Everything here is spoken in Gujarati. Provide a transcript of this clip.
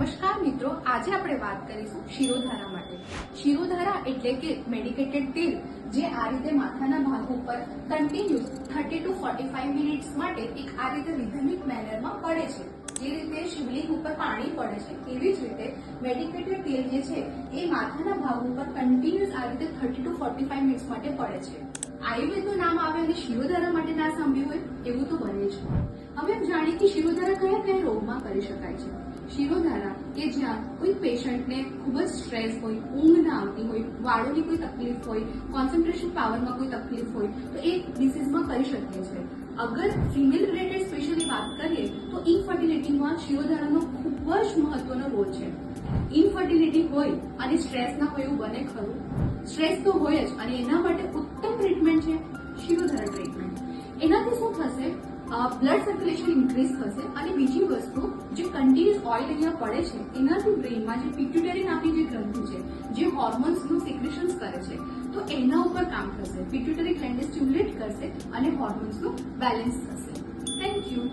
નમસ્કાર મિત્રો, આજે આપણે વાત કરીશું શિરોધારા માટે। શિરોધારા એટલે કે મેડિકેટેડ તેલ જે આ રીતે માથાના ભાગ ઉપર કન્ટિન્યુઅસ 30 to 45 મિનિટ્સ માટે એક આ રીતે રિધમિક મેનરમાં પડે છે। જે રીતે શિવલિંગ ઉપર પાણી પડે છે એવી જ રીતે મેડિકેટેડ તેલ જે છે એ માથાના ભાગ ઉપર કન્ટિન્યુઅસ આ રીતે 30 to 45 મિનિટ્સ માટે પડે છે। આયુર્વેદનું નામ આવે અને શિરોધારા માટે ના સાંભળ્યું હોય એવું તો બને જ। હવે એમ જાણીએ કે શિરોધારા કયા કયા રોગમાં કરી શકાય છે। શિરોધારા કે જ્યાં કોઈ પેશન્ટને ખૂબ જ સ્ટ્રેસ હોય, ઊંઘ ના આવતી હોય, વાળોની કોઈ તકલીફ હોય, કોન્સન્ટ્રેશન પાવરમાં કોઈ તકલીફ હોય તો એ ડિસીઝમાં કરી શકીએ છીએ। અગર ફિમેલ રિલેટેડ સ્પેશિયલી વાત કરીએ તો ઇનફર્ટિલિટીમાં શિરોધારાનો ખૂબ જ મહત્વનો રોલ છે। ઇનફર્ટિલિટી હોય અને સ્ટ્રેસ ના હોય એવું બને ખરું? સ્ટ્રેસ તો હોય જ અને એના માટે ઉત્તમ ટ્રીટમેન્ટ છે શિરોધારા ટ્રીટમેન્ટ। એનાથી શું થશે? બ્લડ સર્ક્યુલેશન ઇન્ક્રીઝ થશે અને બીજી વસ્તુ જે કન્ટિન્યુઅસ ઓઇલ અહીંયા પડે છે એનાથી બ્રેઇનમાં જે પિટ્યુટરી નામની જે ગ્રંથિ છે જે હોર્મોન્સનું સિક્રેશન્સ કરે છે તો એના ઉપર કામ થશે। પિટ્યુટરી ગ્લેન્ડ સ્ટિમ્યુલેટ કરશે અને હોર્મોન્સનું બેલેન્સ થશે। Thank you.